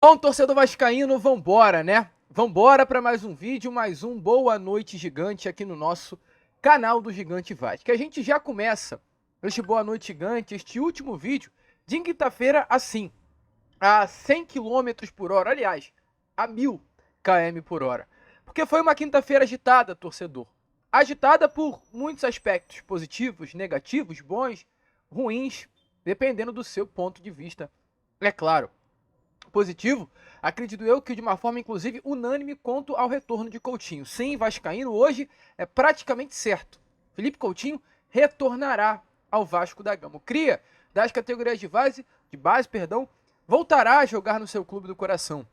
Bom, torcedor vascaíno, vambora, né? Vambora para mais um vídeo, mais um Boa Noite Gigante aqui no nosso canal do Gigante Vasco. A gente já começa este Boa Noite Gigante, este último vídeo, de quinta-feira assim, a 100 km por hora, aliás, a 1000 km por hora. Porque foi uma quinta-feira agitada, torcedor. Agitada por muitos aspectos, positivos, negativos, bons, ruins, dependendo do seu ponto de vista, é claro. Positivo, acredito eu que de uma forma inclusive unânime quanto ao retorno de Coutinho. Sim, vascaíno hoje é praticamente certo. Felipe Coutinho retornará ao Vasco da Gama. O cria das categorias de base, voltará a jogar no seu clube do coração.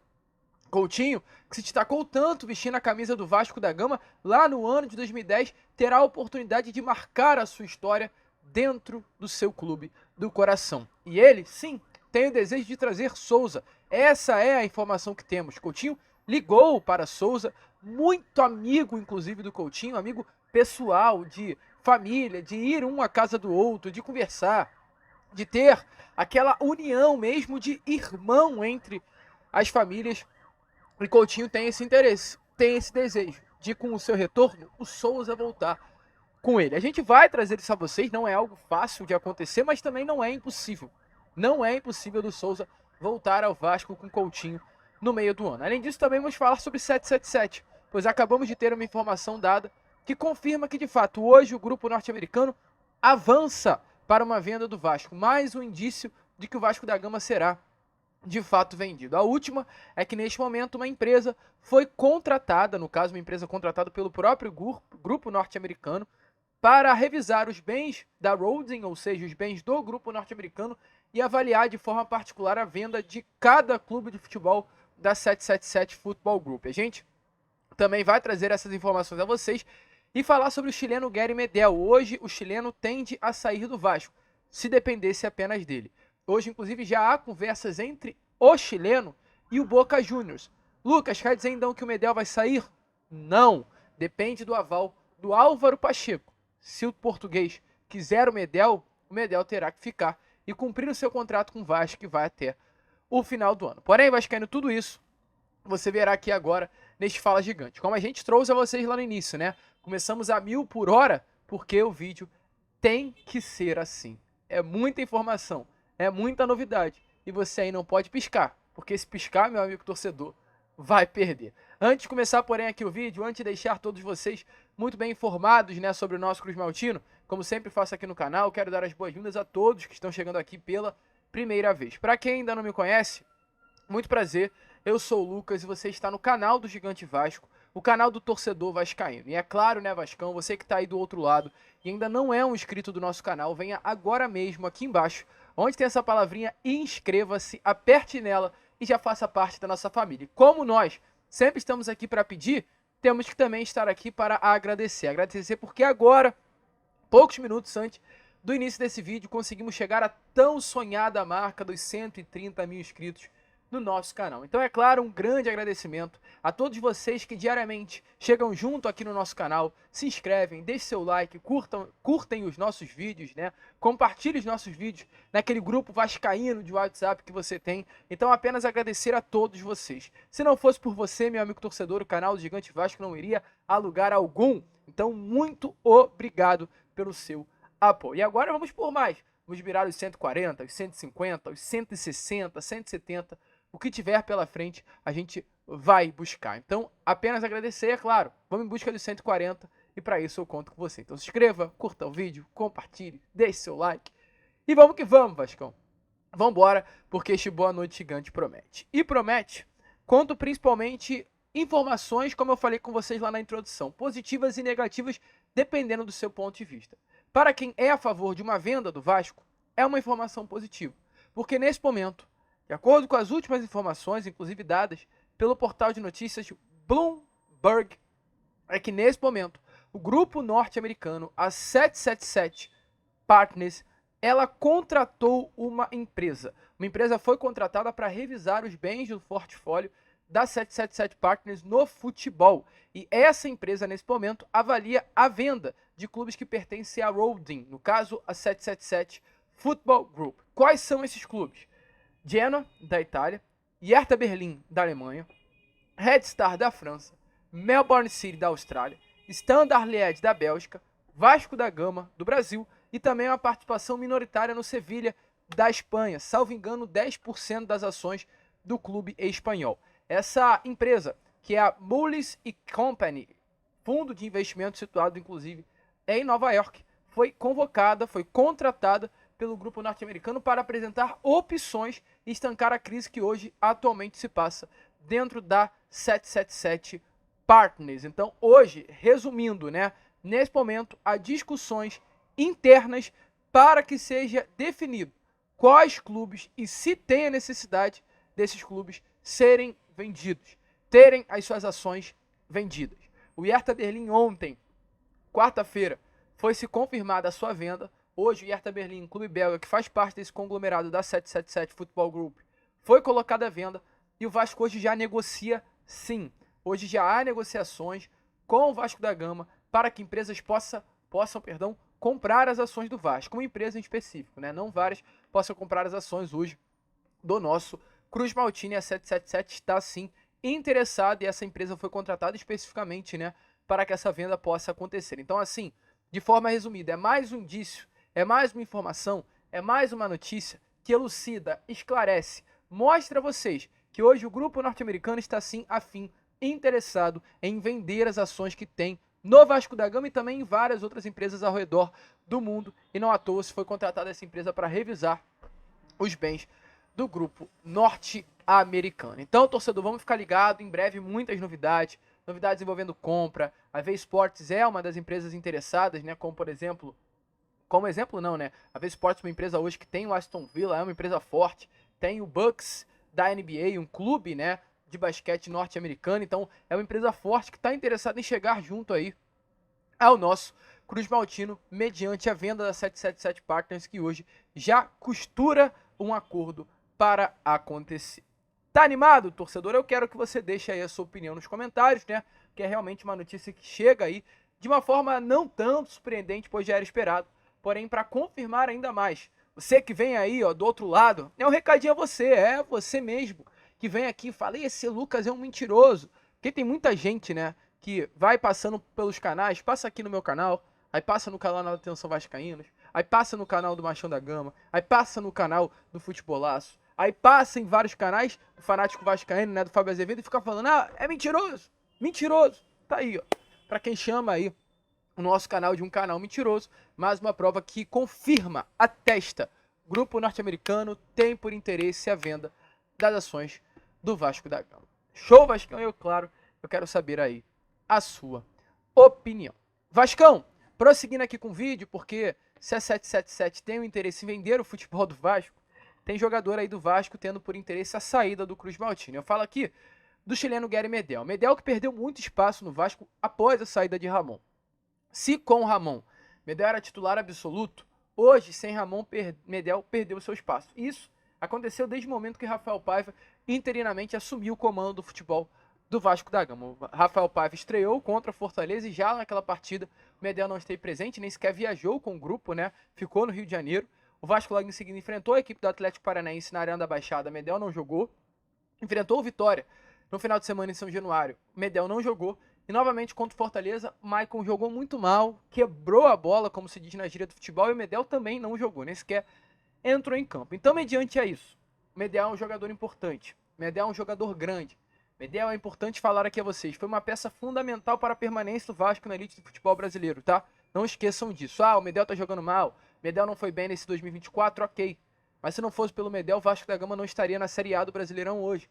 Coutinho, que se destacou tanto vestindo a camisa do Vasco da Gama lá no ano de 2010, terá a oportunidade de marcar a sua história dentro do seu clube do coração. E ele, sim, tem o desejo de trazer Souza. Essa é a informação que temos. Coutinho ligou para Souza, muito amigo, inclusive, do Coutinho, amigo pessoal, de família, de ir um à casa do outro, de conversar, de ter aquela união mesmo de irmão entre as famílias. E Coutinho tem esse interesse, tem esse desejo de, com o seu retorno, o Souza voltar com ele. A gente vai trazer isso a vocês, não é algo fácil de acontecer, mas também não é impossível. Não é impossível do Souza voltar ao Vasco com Coutinho no meio do ano. Além disso, também vamos falar sobre 777, pois acabamos de ter uma informação dada que confirma que, de fato, hoje o grupo norte-americano avança para uma venda do Vasco. Mais um indício de que o Vasco da Gama será de fato vendido. A última é que neste momento uma empresa foi contratada, no caso uma empresa contratada pelo próprio grupo norte-americano, para revisar os bens da Holding, ou seja, os bens do grupo norte-americano, e avaliar de forma particular a venda de cada clube de futebol da 777 Football Group. A gente também vai trazer essas informações a vocês e falar sobre o chileno Gary Medel. Hoje o chileno tende a sair do Vasco, se dependesse apenas dele. Hoje, inclusive, já há conversas entre o chileno e o Boca Juniors. Lucas, quer dizer então que o Medel vai sair? Não, depende do aval do Álvaro Pacheco. Se o português quiser o Medel terá que ficar e cumprir o seu contrato com o Vasco, que vai até o final do ano. Porém, vascaíno, tudo isso você verá aqui agora neste Fala Gigante. Como a gente trouxe a vocês lá no início, né? Começamos a 1000 por hora, porque o vídeo tem que ser assim. É muita informação, é muita novidade. E você aí não pode piscar, porque se piscar, meu amigo torcedor, vai perder. Antes de começar, porém, aqui o vídeo, antes de deixar todos vocês muito bem informados, né, sobre o nosso Cruz Maltino, como sempre faço aqui no canal, quero dar as boas-vindas a todos que estão chegando aqui pela primeira vez. Para quem ainda não me conhece, muito prazer, eu sou o Lucas e você está no canal do Gigante Vasco, o canal do torcedor vascaíno. E é claro, né, Vascão, você que está aí do outro lado e ainda não é um inscrito do nosso canal, venha agora mesmo aqui embaixo, onde tem essa palavrinha inscreva-se, aperte nela e já faça parte da nossa família. Como nós sempre estamos aqui para pedir, temos que também estar aqui para agradecer. Agradecer porque agora, poucos minutos antes do início desse vídeo, conseguimos chegar à tão sonhada marca dos 130 mil inscritos no nosso canal. Então, é claro, um grande agradecimento a todos vocês que diariamente chegam junto aqui no nosso canal, se inscrevem, deixem seu like, curtem os nossos vídeos, né? Compartilhem os nossos vídeos naquele grupo vascaíno de WhatsApp que você tem. Então, apenas agradecer a todos vocês. Se não fosse por você, meu amigo torcedor, o canal do Gigante Vasco não iria a lugar algum. Então, muito obrigado pelo seu apoio. E agora vamos por mais. Vamos virar os 140, os 150, os 160, 170. O que tiver pela frente, a gente vai buscar. Então, apenas agradecer, é claro. Vamos em busca dos 140 e para isso eu conto com você. Então, se inscreva, curta o vídeo, compartilhe, deixe seu like. E vamos que vamos, Vascão. Vamos embora, porque este Boa Noite Gigante promete. E promete, conto principalmente informações, como eu falei com vocês lá na introdução, positivas e negativas, dependendo do seu ponto de vista. Para quem é a favor de uma venda do Vasco, é uma informação positiva. Porque nesse momento, de acordo com as últimas informações, inclusive dadas pelo portal de notícias Bloomberg, é que nesse momento o grupo norte-americano, a 777 Partners, ela contratou uma empresa. Uma empresa foi contratada para revisar os bens do portfólio da 777 Partners no futebol. E essa empresa, nesse momento, avalia a venda de clubes que pertencem à Holding, no caso, a 777 Football Group. Quais são esses clubes? Genoa, da Itália, Hertha Berlim da Alemanha, Red Star da França, Melbourne City da Austrália, Standard Liège da Bélgica, Vasco da Gama do Brasil e também uma participação minoritária no Sevilha da Espanha, salvo engano 10% das ações do clube espanhol. Essa empresa, que é a Moelis & Company, fundo de investimento situado inclusive em Nova York, foi contratada pelo grupo norte-americano para apresentar opções e estancar a crise que hoje atualmente se passa dentro da 777 Partners. Então, hoje, resumindo, nesse momento, há discussões internas para que seja definido quais clubes e se tem a necessidade desses clubes serem vendidos, terem as suas ações vendidas. O Hertha Berlim ontem, quarta-feira, foi-se confirmada a sua venda. Hoje o Hertha Berlim, um clube belga que faz parte desse conglomerado da 777 Football Group, foi colocado à venda e o Vasco hoje já negocia sim. Hoje já há negociações com o Vasco da Gama para que empresas possam comprar as ações do Vasco, uma empresa em específico, não várias possam comprar as ações hoje do nosso Cruz Maltini. A 777 está sim interessada e essa empresa foi contratada especificamente para que essa venda possa acontecer. Então, assim, de forma resumida, é mais um indício, é mais uma informação, é mais uma notícia que elucida, esclarece, mostra a vocês que hoje o grupo norte-americano está sim afim, interessado em vender as ações que tem no Vasco da Gama e também em várias outras empresas ao redor do mundo. E não à toa se foi contratada essa empresa para revisar os bens do grupo norte-americano. Então, torcedor, vamos ficar ligado, em breve muitas novidades envolvendo compra. A V Sports é uma das empresas interessadas, a V Sports é uma empresa hoje que tem o Aston Villa, é uma empresa forte, tem o Bucks da NBA, um clube, de basquete norte-americano, então é uma empresa forte que está interessada em chegar junto aí ao nosso Cruz Maltino, mediante a venda da 777 Partners, que hoje já costura um acordo para acontecer. Tá animado, torcedor? Eu quero que você deixe aí a sua opinião nos comentários, que é realmente uma notícia que chega aí de uma forma não tanto surpreendente, pois já era esperado, porém para confirmar ainda mais. Você que vem aí, do outro lado, é um recadinho a você, é você mesmo, que vem aqui e fala, esse Lucas é um mentiroso. Porque tem muita gente, que vai passando pelos canais, passa aqui no meu canal, aí passa no canal da Atenção Vascaínos, aí passa no canal do Machão da Gama, aí passa no canal do Futebolaço, aí passa em vários canais do Fanático Vascaíno, do Fábio Azevedo, e fica falando, é mentiroso, mentiroso. Tá aí, pra quem chama aí o nosso canal de um canal mentiroso, mais uma prova que confirma, atesta, grupo norte-americano tem por interesse a venda das ações do Vasco da Gama. Show, Vascão? Eu, claro, eu quero saber aí a sua opinião. Vascão, prosseguindo aqui com o vídeo, porque se a 777 tem o interesse em vender o futebol do Vasco, tem jogador aí do Vasco tendo por interesse a saída do Cruz Maltini. Eu falo aqui do chileno Gary Medel. Medel que perdeu muito espaço no Vasco após a saída de Ramon. Se com o Ramon, Medel era titular absoluto, hoje, sem Ramon, Medel perdeu seu espaço. Isso aconteceu desde o momento que Rafael Paiva interinamente assumiu o comando do futebol do Vasco da Gama. O Rafael Paiva estreou contra a Fortaleza e já naquela partida o Medel não esteve presente, nem sequer viajou com o grupo, ficou no Rio de Janeiro. O Vasco logo em seguida enfrentou a equipe do Atlético Paranaense na Arena da Baixada, Medel não jogou. Enfrentou o Vitória no final de semana em São Januário, Medel não jogou. E novamente contra o Fortaleza, o Maicon jogou muito mal, quebrou a bola, como se diz na gíria do futebol, e o Medel também não jogou, nem sequer entrou em campo. Então, mediante a isso, Medel é um jogador importante, Medel é um jogador grande, Medel é importante falar aqui a vocês, foi uma peça fundamental para a permanência do Vasco na elite do futebol brasileiro, tá? Não esqueçam disso. O Medel tá jogando mal, Medel não foi bem nesse 2024, ok. Mas se não fosse pelo Medel, o Vasco da Gama não estaria na Série A do Brasileirão hoje.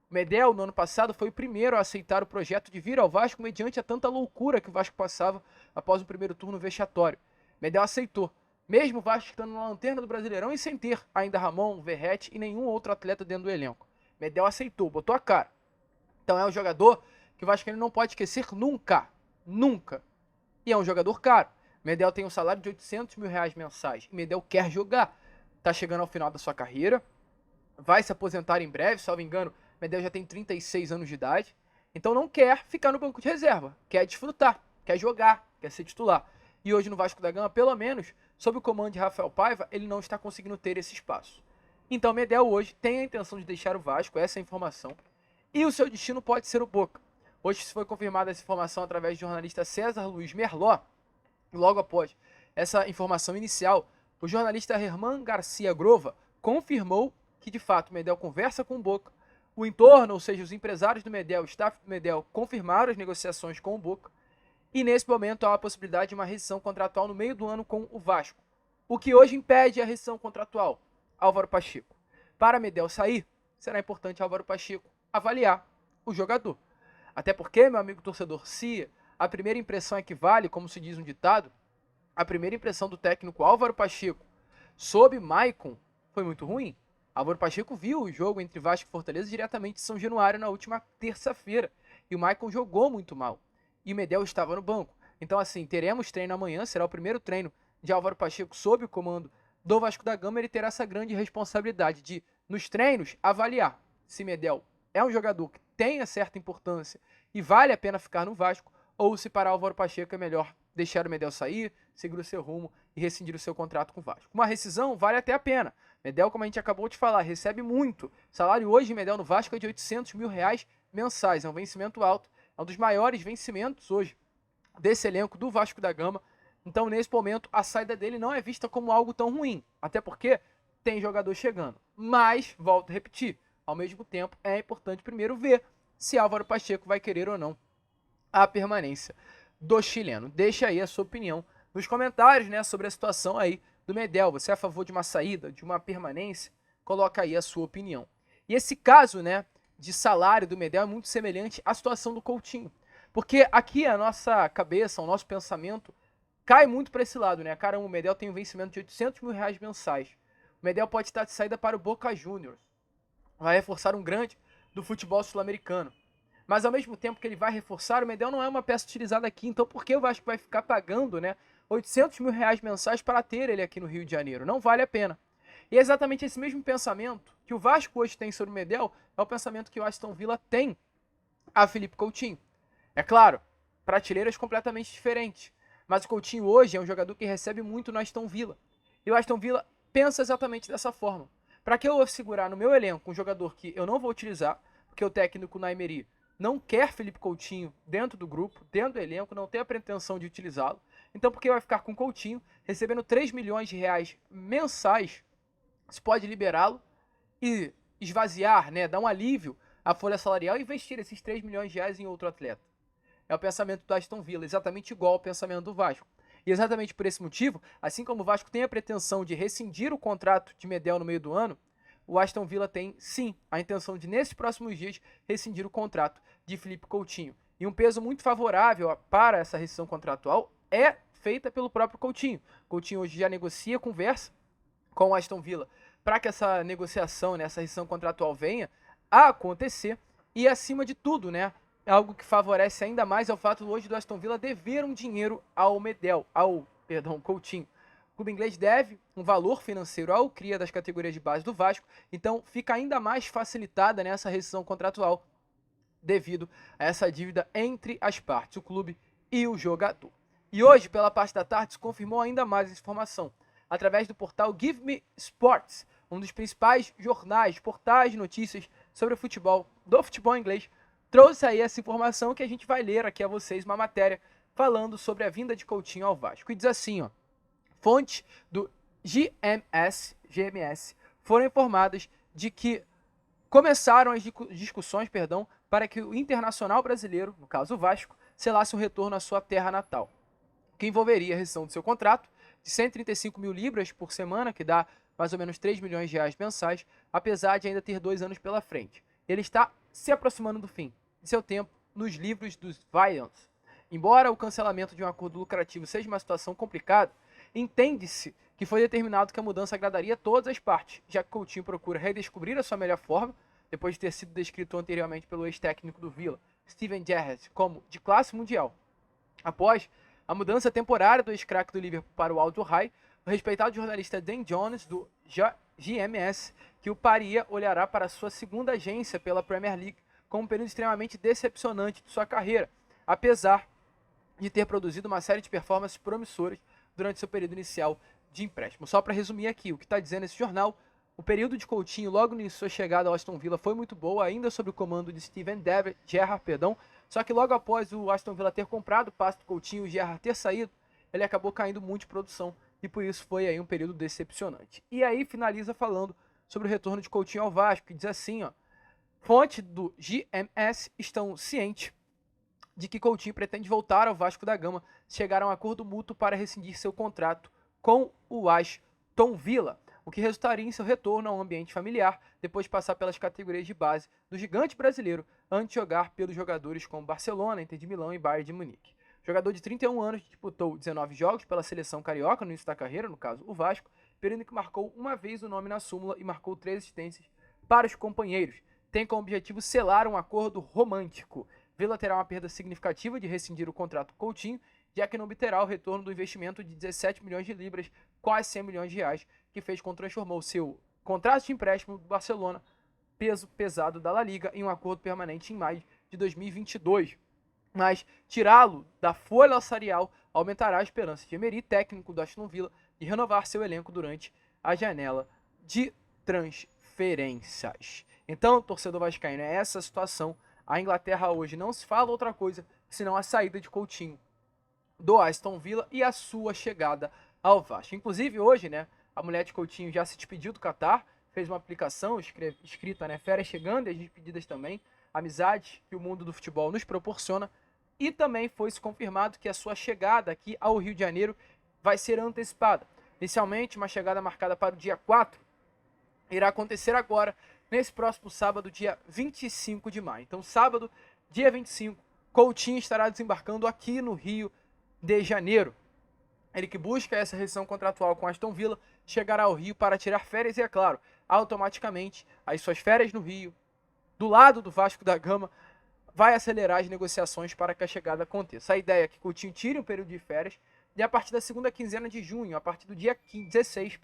O Medel, no ano passado, foi o primeiro a aceitar o projeto de vir ao Vasco mediante a tanta loucura que o Vasco passava após o primeiro turno vexatório. Medel aceitou, mesmo o Vasco estando na lanterna do Brasileirão e sem ter ainda Ramon, Verratti e nenhum outro atleta dentro do elenco. Medel aceitou, botou a cara. Então é um jogador que o Vasco não pode esquecer nunca, nunca. E é um jogador caro. Medel tem um salário de R$800 mil mensais. E Medel quer jogar. Tá chegando ao final da sua carreira, vai se aposentar em breve, salvo engano, Medel já tem 36 anos de idade, então não quer ficar no banco de reserva, quer desfrutar, quer jogar, quer ser titular. E hoje no Vasco da Gama, pelo menos, sob o comando de Rafael Paiva, ele não está conseguindo ter esse espaço. Então Medel hoje tem a intenção de deixar o Vasco, essa é a informação, e o seu destino pode ser o Boca. Hoje foi confirmada essa informação através do jornalista César Luiz Merló. Logo após essa informação inicial, o jornalista Herman Garcia Grova confirmou que de fato Medel conversa com o Boca. O entorno, ou seja, os empresários do Medel, o staff do Medel, confirmaram as negociações com o Boca. E nesse momento há a possibilidade de uma rescisão contratual no meio do ano com o Vasco. O que hoje impede a rescisão contratual? Álvaro Pacheco. Para Medel sair, será importante Álvaro Pacheco avaliar o jogador. Até porque, meu amigo torcedor, se a primeira impressão é que vale, como se diz um ditado, a primeira impressão do técnico Álvaro Pacheco sob Maicon foi muito ruim. Álvaro Pacheco viu o jogo entre Vasco e Fortaleza diretamente de São Januário na última terça-feira. E o Maicon jogou muito mal. E o Medel estava no banco. Então, assim, teremos treino amanhã, será o primeiro treino de Álvaro Pacheco sob o comando do Vasco da Gama. Ele terá essa grande responsabilidade de, nos treinos, avaliar se Medel é um jogador que tenha certa importância e vale a pena ficar no Vasco, ou se para Álvaro Pacheco é melhor deixar o Medel sair, seguir o seu rumo e rescindir o seu contrato com o Vasco. Uma rescisão vale até a pena. Medel, como a gente acabou de falar, recebe muito. O salário hoje de Medel no Vasco é de R$800 mil mensais. É um vencimento alto. É um dos maiores vencimentos hoje desse elenco do Vasco da Gama. Então, nesse momento, a saída dele não é vista como algo tão ruim. Até porque tem jogador chegando. Mas, volto a repetir, ao mesmo tempo, é importante primeiro ver se Álvaro Pacheco vai querer ou não a permanência do chileno. Deixa aí a sua opinião nos comentários, né, sobre a situação aí do Medel. Você é a favor de uma saída, de uma permanência? Coloca aí a sua opinião. E esse caso, né, de salário do Medel é muito semelhante à situação do Coutinho. Porque aqui a nossa cabeça, o nosso pensamento cai muito para esse lado, né? Caramba, o Medel tem um vencimento de R$800 mil mensais. O Medel pode estar de saída para o Boca Juniors. Vai reforçar um grande do futebol sul-americano. Mas ao mesmo tempo que ele vai reforçar, o Medel não é uma peça utilizada aqui. Então por que o Vasco vai ficar pagando, né, R$800 mil mensais para ter ele aqui no Rio de Janeiro? Não vale a pena. E é exatamente esse mesmo pensamento que o Vasco hoje tem sobre o Medel, é o pensamento que o Aston Villa tem a Felipe Coutinho. É claro, prateleiras completamente diferentes. Mas o Coutinho hoje é um jogador que recebe muito no Aston Villa. E o Aston Villa pensa exatamente dessa forma. Para que eu vou segurar no meu elenco um jogador que eu não vou utilizar, porque o técnico Naimeri não quer Felipe Coutinho dentro do grupo, dentro do elenco, não tem a pretensão de utilizá-lo. Então por que vai ficar com o Coutinho, recebendo R$3 milhões mensais, se pode liberá-lo e esvaziar, né, dar um alívio à folha salarial e investir esses R$3 milhões em outro atleta? É o pensamento do Aston Villa, exatamente igual ao pensamento do Vasco. E exatamente por esse motivo, assim como o Vasco tem a pretensão de rescindir o contrato de Medel no meio do ano, o Aston Villa tem, sim, a intenção de, nesses próximos dias, rescindir o contrato de Felipe Coutinho. E um peso muito favorável para essa rescisão contratual é feita pelo próprio Coutinho. Coutinho hoje já negocia, conversa com o Aston Villa para que essa negociação, né, essa rescisão contratual venha a acontecer. E acima de tudo, né, é algo que favorece ainda mais é o fato hoje do Aston Villa dever um dinheiro ao Coutinho. O clube inglês deve um valor financeiro ao cria das categorias de base do Vasco, então fica ainda mais facilitada nessa rescisão contratual devido a essa dívida entre as partes, o clube e o jogador. E hoje, pela parte da tarde, se confirmou ainda mais essa informação, através do portal Give Me Sports, um dos principais jornais, portais de notícias sobre o futebol, do futebol inglês, trouxe aí essa informação que a gente vai ler aqui a vocês, uma matéria falando sobre a vinda de Coutinho ao Vasco. E diz assim, ó, fontes do GMS foram informadas de que começaram as discussões, para que o Internacional brasileiro, no caso o Vasco, selasse um retorno à sua terra natal, que envolveria a rescisão do seu contrato de 135 mil libras por semana, que dá mais ou menos R$3 milhões mensais, apesar de ainda ter 2 anos pela frente. Ele está se aproximando do fim de seu tempo nos livros dos Lions. Embora o cancelamento de um acordo lucrativo seja uma situação complicada, entende-se que foi determinado que a mudança agradaria todas as partes, já que Coutinho procura redescobrir a sua melhor forma, depois de ter sido descrito anteriormente pelo ex-técnico do Villa, Steven Gerrard, como de classe mundial. Após a mudança temporária do ex-craque do Liverpool para o Al High, o respeitado jornalista Dan Jones, do GMS, que o paria olhará para sua segunda agência pela Premier League como um período extremamente decepcionante de sua carreira, apesar de ter produzido uma série de performances promissoras durante seu período inicial de empréstimo. Só para resumir aqui, o que está dizendo esse jornal, O período de Coutinho, logo em sua chegada ao Aston Villa, foi muito boa, ainda sob o comando de Gerrard, só que logo após o Aston Villa ter comprado o passe do Coutinho e o Gerrard ter saído, ele acabou caindo muito de produção, e por isso foi aí um período decepcionante. E aí finaliza falando sobre o retorno de Coutinho ao Vasco, que diz assim, ó: fonte do GMS estão cientes de que Coutinho pretende voltar ao Vasco da Gama, chegar a um acordo mútuo para rescindir seu contrato com o Aston Villa, o que resultaria em seu retorno ao ambiente familiar, depois de passar pelas categorias de base do gigante brasileiro, antes de jogar pelos jogadores como Barcelona, Inter de Milão e Bayern de Munique. O jogador de 31 anos disputou 19 jogos pela seleção carioca no início da carreira, no caso o Vasco, período em que marcou uma vez o nome na súmula e marcou 3 assistências para os companheiros. Tem como objetivo selar um acordo romântico. Villa terá uma perda significativa de rescindir o contrato com Coutinho, já que não obterá o retorno do investimento de 17 milhões de libras, quase 100 milhões de reais, que fez quando transformou seu contrato de empréstimo do Barcelona, peso pesado da La Liga, em um acordo permanente em maio de 2022. Mas tirá-lo da folha salarial aumentará a esperança de Emery, técnico do Aston Villa, de renovar seu elenco durante a janela de transferências. Então, torcedor vascaíno, é essa a situação. A Inglaterra hoje não se fala outra coisa senão a saída de Coutinho do Aston Villa e a sua chegada ao Vasco. Inclusive hoje, né, a mulher de Coutinho já se despediu do Catar, fez uma aplicação escrita, né, férias chegando e as despedidas também, amizade que o mundo do futebol nos proporciona, e também foi-se confirmado que a sua chegada aqui ao Rio de Janeiro vai ser antecipada. Inicialmente, uma chegada marcada para o dia 4, irá acontecer agora, nesse próximo sábado, dia 25 de maio. Então, sábado, dia 25, Coutinho estará desembarcando aqui no Rio de Janeiro. Ele que busca essa rescisão contratual com Aston Villa, chegará ao Rio para tirar férias e, é claro, automaticamente, as suas férias no Rio, do lado do Vasco da Gama, vai acelerar as negociações para que a chegada aconteça. A ideia é que Coutinho tire um período de férias e a partir da segunda quinzena de junho, a partir do dia 16,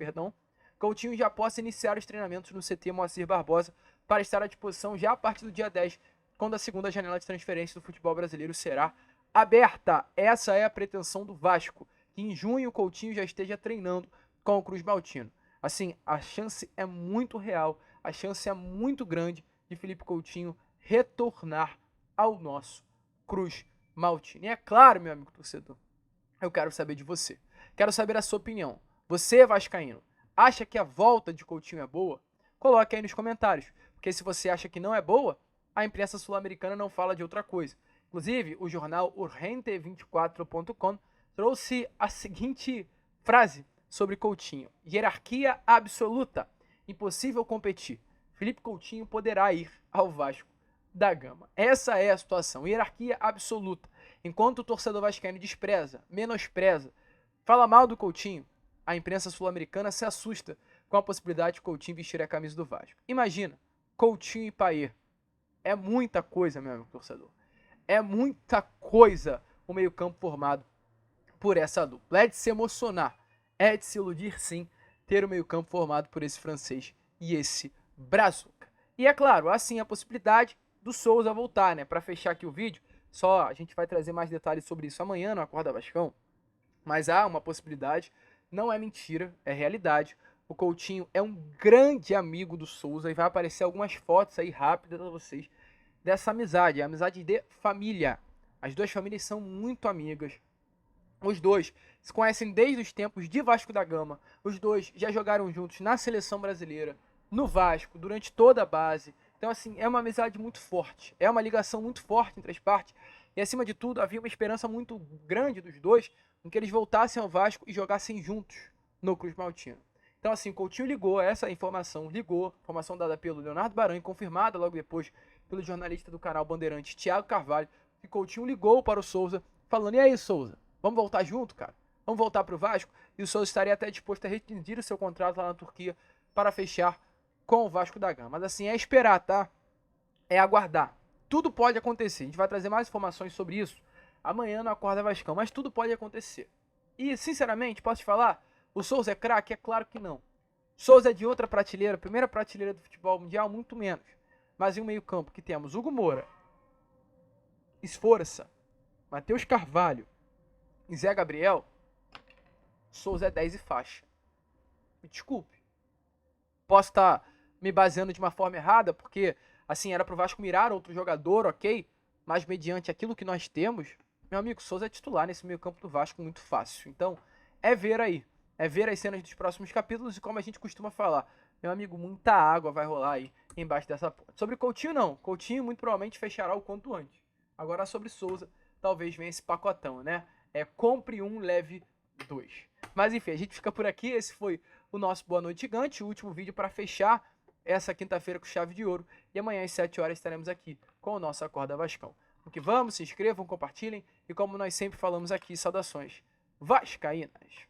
Coutinho já possa iniciar os treinamentos no CT Moacir Barbosa para estar à disposição já a partir do dia 10, quando a segunda janela de transferência do futebol brasileiro será aberta. Essa é a pretensão do Vasco, que em junho o Coutinho já esteja treinando com o Cruz Maltino. Assim, a chance é muito real, a chance é muito grande de Felipe Coutinho retornar ao nosso Cruz Maltino. E é claro, meu amigo torcedor, eu quero saber de você. Quero saber a sua opinião. Você, vascaíno, acha que a volta de Coutinho é boa? Coloque aí nos comentários, porque se você acha que não é boa, a imprensa sul-americana não fala de outra coisa. Inclusive, o jornal Urgente24.com trouxe a seguinte frase sobre Coutinho: hierarquia absoluta, impossível competir. Felipe Coutinho poderá ir ao Vasco da Gama. Essa é a situação, hierarquia absoluta. Enquanto o torcedor vascaíno despreza, menospreza, fala mal do Coutinho, a imprensa sul-americana se assusta com a possibilidade de Coutinho vestir a camisa do Vasco. Imagina, Coutinho e Payet. É muita coisa, meu amigo torcedor. É muita coisa o meio-campo formado por essa dupla. É de se emocionar, é de se iludir sim, ter o meio-campo formado por esse francês e esse brazuca. E é claro, assim a possibilidade do Souza voltar, né? Para fechar aqui o vídeo, só a gente vai trazer mais detalhes sobre isso amanhã no Acorda Vascão, mas há uma possibilidade, não é mentira, é realidade. O Coutinho é um grande amigo do Souza e vai aparecer algumas fotos aí rápidas para vocês dessa amizade, a amizade de família. As duas famílias são muito amigas. Os dois se conhecem desde os tempos de Vasco da Gama. Os dois já jogaram juntos na seleção brasileira, no Vasco, durante toda a base. Então, assim, é uma amizade muito forte. É uma ligação muito forte entre as partes. E, acima de tudo, havia uma esperança muito grande dos dois em que eles voltassem ao Vasco e jogassem juntos no Cruz Maltino. Então, assim, o Coutinho ligou, essa informação dada pelo Leonardo Baran, confirmada logo depois pelo jornalista do canal Bandeirantes, Thiago Carvalho, que Coutinho ligou para o Souza, falando: e aí, Souza, vamos voltar junto, cara? Vamos voltar para o Vasco? E o Souza estaria até disposto a rescindir o seu contrato lá na Turquia para fechar com o Vasco da Gama. Mas assim, é esperar, tá? É aguardar. Tudo pode acontecer. A gente vai trazer mais informações sobre isso amanhã no Acorda Vascão, mas tudo pode acontecer. E, sinceramente, posso te falar? O Souza é craque? É claro que não. Souza é de outra prateleira, primeira prateleira do futebol mundial, muito menos. Mas em um meio campo que temos Hugo Moura, Esforça, Matheus Carvalho e Zé Gabriel, Souza é 10 e faixa. Me desculpe. Posso estar me baseando de uma forma errada, porque, assim, era pro Vasco mirar outro jogador, ok? Mas mediante aquilo que nós temos, meu amigo, Souza é titular nesse meio campo do Vasco muito fácil. Então, é ver aí. É ver as cenas dos próximos capítulos e como a gente costuma falar. Meu amigo, muita água vai rolar aí embaixo dessa ponte. Sobre Coutinho, não. Coutinho muito provavelmente fechará o quanto antes. Agora, sobre Souza, talvez venha esse pacotão, né? Compre um, leve dois. Mas enfim, a gente fica por aqui. Esse foi o nosso Boa Noite Gigante, o último vídeo para fechar essa quinta-feira com chave de ouro. E amanhã às 7 horas estaremos aqui com o nosso Acorda Vascão. O que vamos, se inscrevam, compartilhem e como nós sempre falamos aqui, saudações vascaínas.